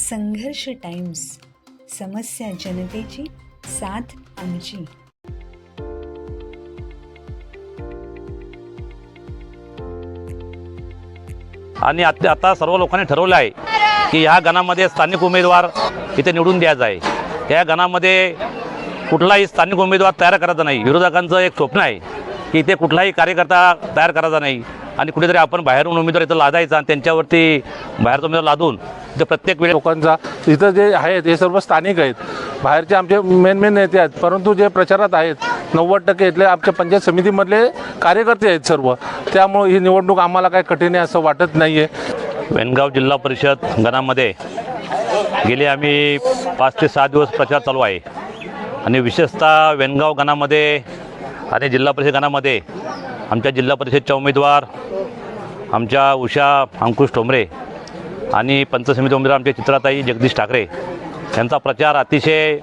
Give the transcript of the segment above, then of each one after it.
संघर्ष टाइम्स, समस्या जनतेची, साथ आमची. आणि आता सर्व लोकांनी ठरवलं आहे की ह्या गणामध्ये स्थानिक उमेदवार इथे निवडून द्यायचा आहे. या गणामध्ये कुठलाही स्थानिक उमेदवार तयार करायचा नाही. विरोधकांचं एक स्वप्न आहे की इथे कुठलाही कार्यकर्ता तयार करायचा नाही आणि कुठेतरी आपण बाहेरून उमेदवार इथं लादायचा आणि त्यांच्यावरती बाहेरचा उमेदवार लादून इथं प्रत्येक वेळी लोकांचा इथं जे आहेत हे सर्व स्थानिक आहेत. बाहेरचे आमचे मेन नेते आहेत, परंतु जे प्रचारात आहेत 90% इथले आमच्या पंचायत समितीमधले कार्यकर्ते आहेत सर्व. त्यामुळे ही निवडणूक आम्हाला काही कठीण आहे असं वाटत नाही आहे. वेणगाव जिल्हा परिषद गणामध्ये गेले आम्ही 5 ते 6 दिवस प्रचार चालू आहे आणि विशेषतः वेणगाव गणामध्ये आणि जिल्हा परिषद गणामध्ये आमच्या जिल्हा परिषदच्या उमेदवार आमच्या उषा अंकुश ठोंबरे आणि पंचायत समिती उमेदवार आमचे चित्राताई जगदीश ठाकरे यांचा प्रचार अतिशय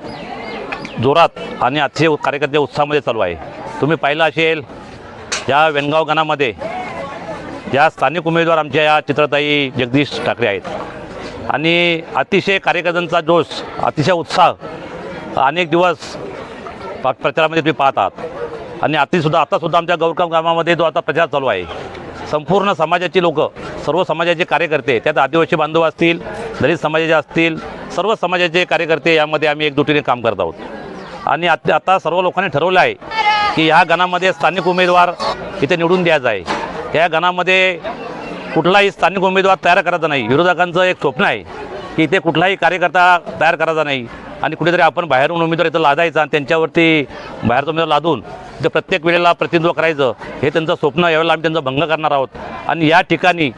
जोरात आणि अतिशय कार्यकर्त्या उत्साहामध्ये चालू आहे. तुम्ही पाहिलं असेल या वेणगाव गणामध्ये या स्थानिक उमेदवार आमच्या या चित्राताई जगदीश ठाकरे आहेत आणि अतिशय कार्यकर्त्यांचा जोश, अतिशय उत्साह अनेक दिवस प्रचारामध्ये तुम्ही पाहत आहात. आणि आतासुद्धा आमच्या गौरगाव गावामध्ये जो आता प्रचार चालू आहे, संपूर्ण समाजाची लोक, सर्व समाजाचे कार्यकर्ते, त्यात आदिवासी बांधव असतील, दलित समाजाचे असतील, सर्व समाजाचे कार्यकर्ते यामध्ये आम्ही एकजुटीने काम करत आहोत. आणि आता सर्व लोकांनी ठरवलं आहे की ह्या गणामध्ये स्थानिक उमेदवार इथे निवडून द्यायचा आहे. या गणामध्ये कुठलाही स्थानिक उमेदवार तयार करायचा नाही. विरोधकांचं एक स्वप्न आहे की इथे कुठलाही कार्यकर्ता तयार करायचा नाही आणि कुठेतरी आपण बाहेरून उमेदवार इथं लादायचा आणि त्यांच्यावरती बाहेरचा उमेदवार लादून इथं प्रत्येक वेळेला प्रतिनिधित्व करायचं हे त्यांचं स्वप्न. यावेळेला आम्ही त्यांचा भंग करणार आहोत. आणि या ठिकाणी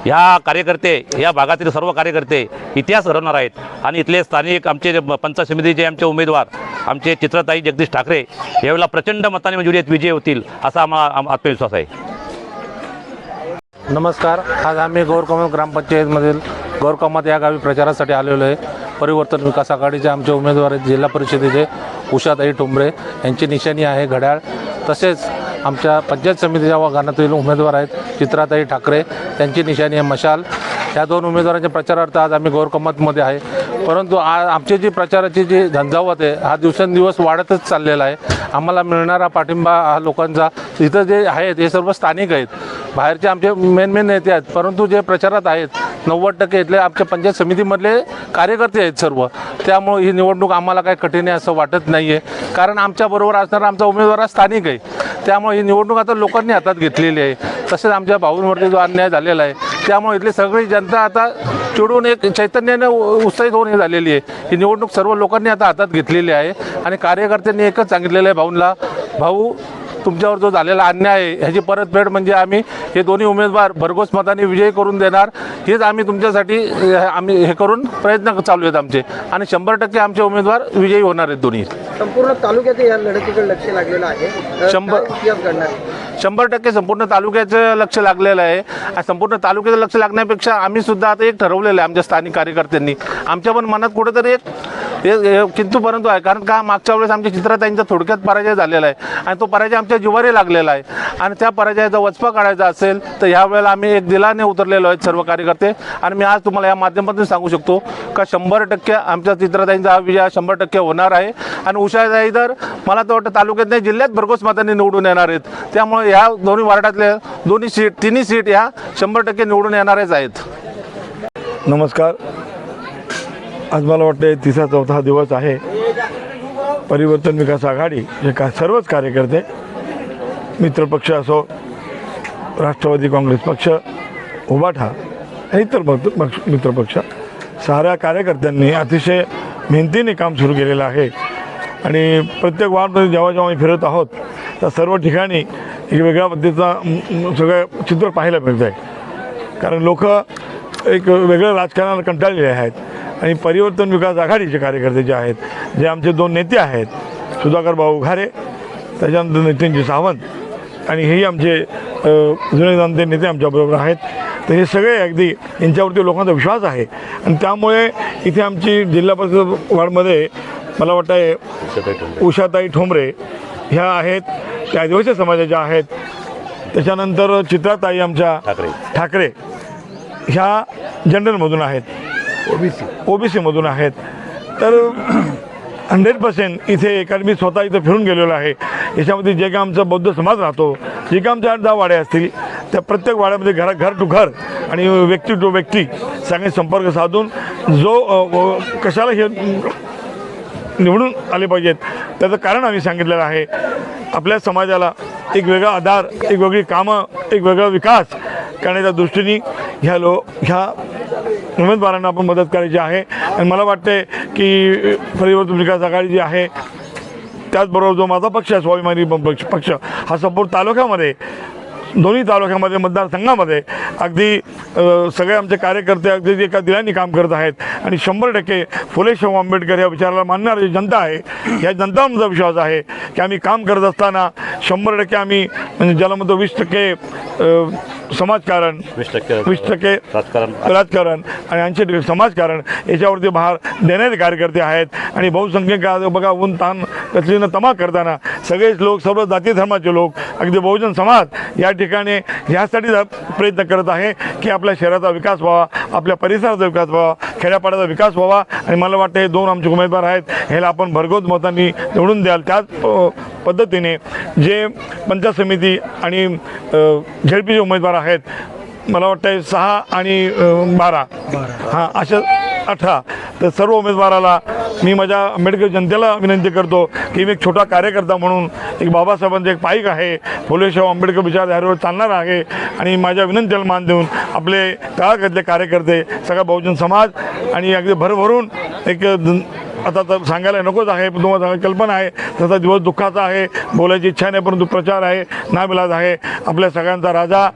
ह्या कार्यकर्ते, या भागातील सर्व कार्यकर्ते इतिहास घडवणार आहेत. आणि इथले स्थानिक आमचे पंचायत समितीचे आमचे उमेदवार आमचे चित्रताई जगदीश ठाकरे यावेळेला प्रचंड मताने मंजुरीत विजय होतील असा आम्हाला आत्मविश्वास आहे. नमस्कार. आज आम्ही गौरकमत ग्रामपंचायतमधील गौरकमत या गावी प्रचारासाठी आलेलो आहे. परिवर्तन विकास आघाडीचे आमचे उमेदवार आहेत जिल्हा परिषदेचे उषाताई ठोंबरे, यांची निशाणी आहे घड्याळ. तसेच आमच्या पंचायत समितीच्या गणातील उमेदवार आहेत चित्राताई ठाकरे, त्यांची निशाणी आहे मशाल. ह्या दोन उमेदवारांच्या प्रचारार्थ आज आम्ही गौरकमतमध्ये आहे. परंतु आज आमची जी प्रचाराची जी झंझावात आहे हा दिवसेंदिवस वाढतच चाललेला आहे. आम्हाला मिळणारा पाठिंबा हा लोकांचा इथं जे आहेत हे सर्व स्थानिक आहेत. बाहेरचे आमचे मेन नेते आहेत, परंतु जे प्रचारात आहेत 90% इथले आमच्या पंचायत समितीमधले कार्यकर्ते आहेत सर्व. त्यामुळे ही निवडणूक आम्हाला काही कठीण आहे असं वाटत नाही आहे, कारण आमच्याबरोबर असणारा आमचा उमेदवार हा स्थानिक आहे. त्यामुळे ही निवडणूक आता लोकांनी हातात घेतलेली आहे. तसेच आमच्या भाऊंवरती जो अन्याय झालेला आहे त्यामुळे इथली सगळी जनता आता चिडून एक चैतन्याने उत्साहित होऊन झालेली आहे. ही निवडणूक सर्व लोकांनी आता हातात घेतलेली आहे आणि कार्यकर्त्यांनी एकच सांगितलेलं आहे भाऊंना, भाऊ तुमच्यावर जो झालेला अन्याय आहे ह्याची परतफेड म्हणजे आम्ही हे दोन्ही उमेदवार भरघोस मताने विजयी करून देणार. हेच आम्ही तुमच्यासाठी आम्ही हे करून प्रयत्न चालू आहेत आमचे आणि 100% आमचे उमेदवार विजयी होणार आहेत दोन्ही. संपूर्ण तालुक्यात या लढतीकडे लक्ष लागलेलं आहे. 100% संपूर्ण तालुक्याचं लक्ष लागलेलं आहे. संपूर्ण तालुक्याचं लक्ष लागण्यापेक्षा आम्ही सुद्धा आता एक ठरवलेलं आहे आमच्या स्थानिक कार्यकर्त्यांनी. आमच्या पण मनात कुठेतरी एक किंतु परंतु आहे, कारण का मागच्या वेळेस आमच्या चित्राताईंचा थोडक्यात पराजय झालेला आहे आणि तो पराजय आमच्या जिव्हारी लागलेला आहे आणि त्या पराजयाचा वचपा काढायचा असेल तर ह्या वेळेला आम्ही एक दिलाने उतरलेलो आहेत सर्व कार्यकर्ते. आणि मी आज तुम्हाला या माध्यमातून सांगू शकतो का 100% आमच्या चित्राताईंचा हा विजय 100% होणार आहे. आणि उषाताई तर मला तर वाटतं तालुक्यात नाही जिल्ह्यात भरघोस मतांनी निवडून येणार आहेत. त्यामुळे ह्या दोन्ही वार्डातल्या तिन्ही सीट ह्या 100% निवडून येणारच आहेत. नमस्कार. आज मला वाटते 3रा-4था दिवस आहे. परिवर्तन विकास आघाडी हे सर्वच कार्यकर्ते, मित्रपक्ष असो, राष्ट्रवादी काँग्रेस पक्ष, उभाठा इतर मित्रपक्ष, साऱ्या कार्यकर्त्यांनी अतिशय मेहनतीने काम सुरू केलेलं आहे. आणि प्रत्येक वार्डमध्ये जेव्हा आम्ही फिरत आहोत तर सर्व ठिकाणी एक वेगळ्या पद्धतीचा सगळं चित्र पाहायला मिळतं आहे. कारण लोक एक वेगळं राजकारणाला कंटाळलेले आहेत आणि परिवर्तन विकास आघाडीचे कार्यकर्ते जे आहेत, जे आमचे 2 नेते आहेत सुधाकर भाऊ घारे, त्याच्यानंतर नितीनजी सावंत आणि हेही आमचे जुने जाणते नेते आमच्याबरोबर आहेत. तर हे सगळे अगदी यांच्यावरती लोकांचा विश्वास आहे आणि त्यामुळे इथे आमची जिल्हा परिषद वार्डमध्ये मला वाटतं आहे उषाताई ठोंबरे ह्या आहेत, त्या आदिवासी समाजाच्या आहेत. त्याच्यानंतर चित्राताई आमच्या ठाकरे ह्या जनरलमधून आहेत. OBC मधून आहेत. तर 100% इथे, कारण मी स्वतः इथं फिरून गेलेलो आहे, याच्यामध्ये जे काय आमचा बौद्ध समाज राहतो, जे काय आमच्या 8-10 वाड्या असतील, त्या प्रत्येक वाड्यामध्ये घर टू घर आणि व्यक्ती टू व्यक्ती सगळे संपर्क साधून जो कशाला हे निवडून आले पाहिजेत त्याचं कारण आम्ही सांगितलेलं आहे. आपल्या समाजाला एक वेगळा आधार, एक वेगळी कामं, एक वेगळा विकास करण्याच्या दृष्टीने ह्या उमेदवारांना आपण मदत करायची आहे. आणि मला वाटते की परिवर्तन विकास आघाडी जी आहे, त्याचबरोबर जो माझा पक्ष आहे स्वाभिमानी पक्ष, हा संपूर्ण तालुक्यामध्ये, दोन्ही तालुक्यामध्ये, मतदारसंघामध्ये अगदी सगळे आमचे कार्यकर्ते अगदी एका दिलाने काम करत आहेत. आणि 100% फुले शाहू आंबेडकर या विचाराला मानणारी जी जनता आहे, या जनता आमचा विश्वास आहे की आम्ही काम करत असताना 100% आम्ही, म्हणजे ज्याला म्हणतो 20% समाजकारण, 20% राजकारण आणि 80% समाजकारण, याच्यावरती भार देणारे कार्यकर्ते आहेत. आणि बहुसंख्यक बघा, ऊन ताण कसलीनं तमा करताना सगळेच लोक, सर्व जाती धर्माचे लोक, अगदी बहुजन समाज या ठिकाणी ह्यासाठी प्रयत्न करत आहे की आपल्या शहराचा विकास व्हावा, आपल्या परिसराचा विकास व्हावा, खेड्यापाड्याचा विकास व्हावा. आणि मला वाटतं हे 2 आमचे उमेदवार आहेत, ह्याला आपण भरघोस मतांनी निवडून द्याल. त्याच पद्धतीने जे पंचायत समिती आणि झेडपीचे उमेदवार आहेत, मला वाटतं 6 आणि 12 हां अशा 18, तर सर्व उमेदवाराला मी माझ्या आंबेडकर जनतेला विनंती करतो की मी एक छोटा कार्यकर्ता म्हणून, एक बाबासाहेबांचं एक पाईक आहे, फुले शाहू आंबेडकर विचारधारेवर चालणार आहे. आणि माझ्या विनंतीला मान देऊन आपले तळागाळातले कार्यकर्ते, सगळा बहुजन समाज आणि अगदी भरभरून एक, आता तर सांगायला नकोच आहे, पण तुम्हाला कल्पना आहे, तसा दिवस दुःखाचा आहे, बोलायची इच्छा नाही, परंतु प्रचार आहे, नाविलाज आहे. आपल्या सगळ्यांचा राजा,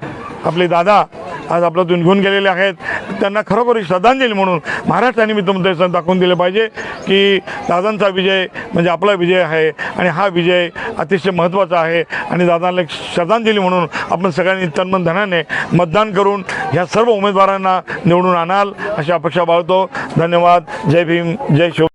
आपले दादा आज आपल्यातून निघून गेलेले आहेत. त्यांना खरोखर श्रद्धांजली म्हणून महाराष्ट्राने मी तुमचं दाखवून दिले पाहिजे की दादांचा विजय म्हणजे आपला विजय आहे. आणि हा विजय अतिशय महत्त्वाचा आहे. आणि दादांना एक श्रद्धांजली म्हणून आपण सगळ्यांनी तनमन धनाने मतदान करून ह्या सर्व उमेदवारांना निवडून आणाल अशी अपेक्षा बाळगतो. धन्यवाद. जय भीम, जय शिव.